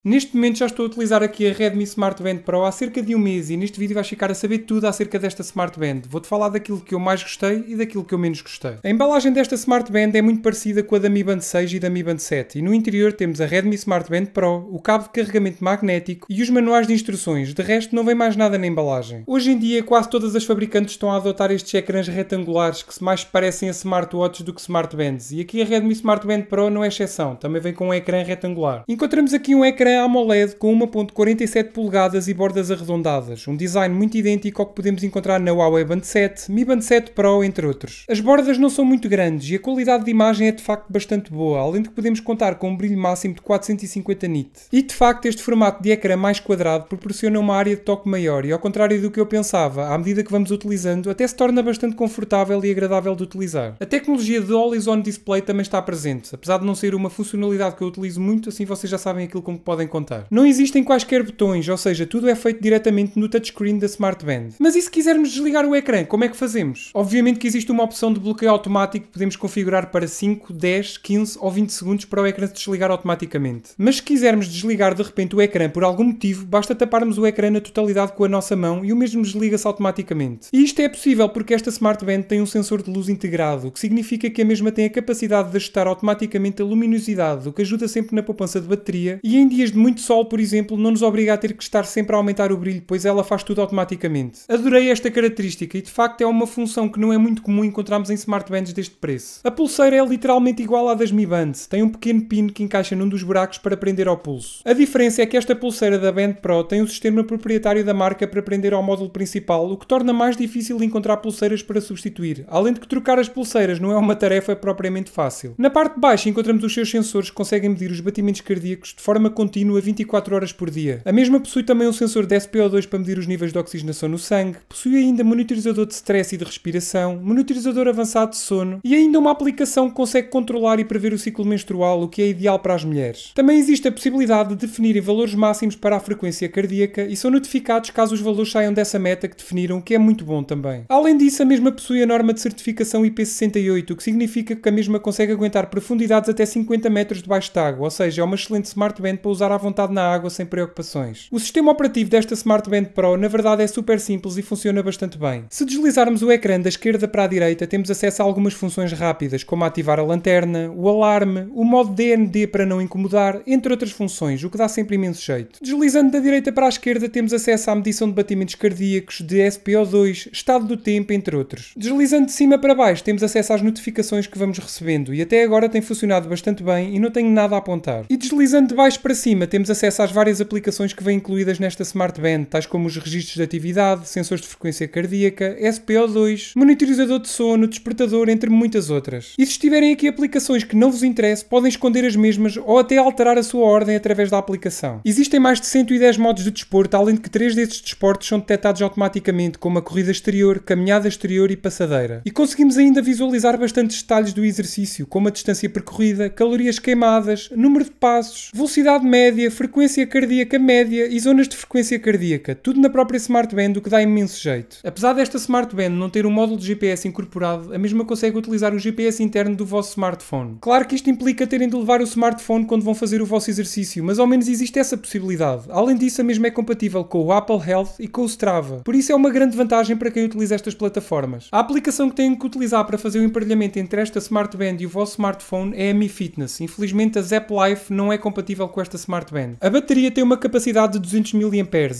Neste momento já estou a utilizar aqui a Redmi Smart Band Pro há cerca de um mês e neste vídeo vais ficar a saber tudo acerca desta Smart Band. Vou-te falar daquilo que eu mais gostei e daquilo que eu menos gostei. A embalagem desta Smart Band é muito parecida com a da Mi Band 6 e da Mi Band 7 e no interior temos a Redmi Smart Band Pro, o cabo de carregamento magnético e os manuais de instruções. De resto não vem mais nada na embalagem. Hoje em dia quase todas as fabricantes estão a adotar estes ecrãs retangulares que mais parecem a smartwatches do que smart bands e aqui a Redmi Smart Band Pro não é exceção, também vem com um ecrã retangular. Encontramos aqui um ecrã AMOLED com 1.47 polegadas e bordas arredondadas, um design muito idêntico ao que podemos encontrar na Huawei Band 7, Mi Band 7 Pro, entre outros. As bordas não são muito grandes e a qualidade de imagem é de facto bastante boa, além de que podemos contar com um brilho máximo de 450 nits. E de facto este formato de ecrã mais quadrado proporciona uma área de toque maior e ao contrário do que eu pensava, à medida que vamos utilizando, até se torna bastante confortável e agradável de utilizar. A tecnologia de Always On Display também está presente, apesar de não ser uma funcionalidade que eu utilizo muito, assim vocês já sabem aquilo com que podem contar. Não existem quaisquer botões, ou seja, tudo é feito diretamente no touchscreen da Smart Band. Mas e se quisermos desligar o ecrã, como é que fazemos? Obviamente que existe uma opção de bloqueio automático que podemos configurar para 5, 10, 15 ou 20 segundos para o ecrã se desligar automaticamente. Mas se quisermos desligar de repente o ecrã por algum motivo, basta taparmos o ecrã na totalidade com a nossa mão e o mesmo desliga-se automaticamente. E isto é possível porque esta Smart Band tem um sensor de luz integrado, o que significa que a mesma tem a capacidade de ajustar automaticamente a luminosidade, o que ajuda sempre na poupança de bateria e em dias de muito sol, por exemplo, não nos obriga a ter que estar sempre a aumentar o brilho, pois ela faz tudo automaticamente. Adorei esta característica e de facto é uma função que não é muito comum encontrarmos em Smart Bands deste preço. A pulseira é literalmente igual à das Mi Bands, tem um pequeno pin que encaixa num dos buracos para prender ao pulso. A diferença é que esta pulseira da Band Pro tem o sistema proprietário da marca para prender ao módulo principal, o que torna mais difícil encontrar pulseiras para substituir, além de que trocar as pulseiras não é uma tarefa propriamente fácil. Na parte de baixo encontramos os seus sensores que conseguem medir os batimentos cardíacos de forma contínua 24 horas por dia. A mesma possui também um sensor de SpO2 para medir os níveis de oxigenação no sangue, possui ainda monitorizador de stress e de respiração, monitorizador avançado de sono e ainda uma aplicação que consegue controlar e prever o ciclo menstrual, o que é ideal para as mulheres. Também existe a possibilidade de definirem valores máximos para a frequência cardíaca e são notificados caso os valores saiam dessa meta que definiram, o que é muito bom também. Além disso, a mesma possui a norma de certificação IP68, o que significa que a mesma consegue aguentar profundidades até 50 metros debaixo de água, ou seja, é uma excelente Smart Band para usar à vontade na água sem preocupações. O sistema operativo desta Smart Band Pro na verdade é super simples e funciona bastante bem. Se deslizarmos o ecrã da esquerda para a direita, temos acesso a algumas funções rápidas, como ativar a lanterna, o alarme, o modo DND para não incomodar, entre outras funções, o que dá sempre imenso jeito. Deslizando da direita para a esquerda, temos acesso à medição de batimentos cardíacos, de SpO2, estado do tempo, entre outros. Deslizando de cima para baixo, temos acesso às notificações que vamos recebendo e até agora tem funcionado bastante bem e não tenho nada a apontar. E deslizando de baixo para cima, temos acesso às várias aplicações que vêm incluídas nesta Smart Band, tais como os registros de atividade, sensores de frequência cardíaca, SpO2, monitorizador de sono, despertador, entre muitas outras. E se estiverem aqui aplicações que não vos interessem, podem esconder as mesmas ou até alterar a sua ordem através da aplicação. Existem mais de 110 modos de desporto, além de que 3 desses desportos são detectados automaticamente, como a corrida exterior, caminhada exterior e passadeira. E conseguimos ainda visualizar bastantes detalhes do exercício, como a distância percorrida, calorias queimadas, número de passos, velocidade média, frequência cardíaca média e zonas de frequência cardíaca, tudo na própria Smart Band, o que dá imenso jeito. Apesar desta Smart Band não ter um módulo de GPS incorporado, a mesma consegue utilizar o GPS interno do vosso smartphone. Claro que isto implica terem de levar o smartphone quando vão fazer o vosso exercício, mas ao menos existe essa possibilidade. Além disso, a mesma é compatível com o Apple Health e com o Strava. Por isso é uma grande vantagem para quem utiliza estas plataformas. A aplicação que têm que utilizar para fazer o emparelhamento entre esta Smart Band e o vosso smartphone é a Mi Fitness. Infelizmente a Zepp Life não é compatível com esta Smart Band. A bateria tem uma capacidade de 200 mAh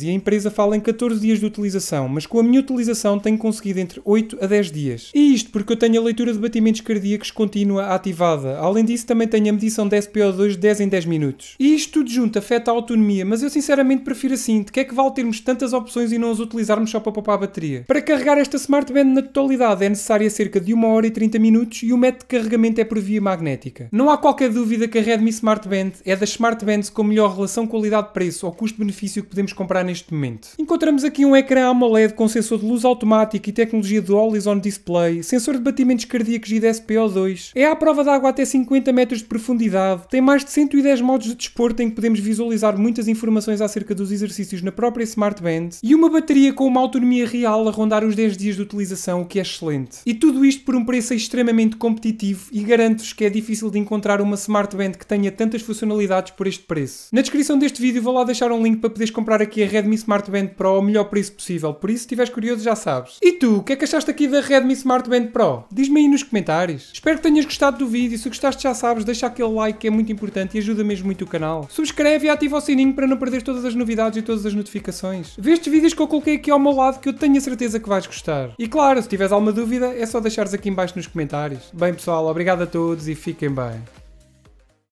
e a empresa fala em 14 dias de utilização, mas com a minha utilização tenho conseguido entre 8 a 10 dias. E isto porque eu tenho a leitura de batimentos cardíacos contínua ativada. Além disso também tenho a medição de SpO2 de 10 em 10 minutos. E isto tudo junto afeta a autonomia, mas eu sinceramente prefiro assim. De que é que vale termos tantas opções e não as utilizarmos só para poupar a bateria? Para carregar esta Smart Band na totalidade é necessária cerca de 1 hora e 30 minutos e o método de carregamento é por via magnética. Não há qualquer dúvida que a Redmi Smart Band é das Smart Bands com melhor relação qualidade-preço ou custo-benefício que podemos comprar neste momento. Encontramos aqui um ecrã AMOLED com sensor de luz automático e tecnologia do Always On Display, sensor de batimentos cardíacos e de SpO2, é à prova de água até 50 metros de profundidade, tem mais de 110 modos de desporto em que podemos visualizar muitas informações acerca dos exercícios na própria Smart Band e uma bateria com uma autonomia real a rondar os 10 dias de utilização, o que é excelente. E tudo isto por um preço extremamente competitivo e garanto-vos que é difícil de encontrar uma Smart Band que tenha tantas funcionalidades por este preço. preço. Na descrição deste vídeo vou lá deixar um link para poderes comprar aqui a Redmi Smart Band Pro ao melhor preço possível, por isso se estiveres curioso já sabes. E tu, o que é que achaste aqui da Redmi Smart Band Pro? Diz-me aí nos comentários. Espero que tenhas gostado do vídeo, se gostaste já sabes, deixa aquele like que é muito importante e ajuda mesmo muito o canal. Subscreve e ativa o sininho para não perder todas as novidades e todas as notificações. Vê estes vídeos que eu coloquei aqui ao meu lado que eu tenho a certeza que vais gostar. E claro, se tiveres alguma dúvida é só deixares aqui em baixo nos comentários. Bem pessoal, obrigado a todos e fiquem bem.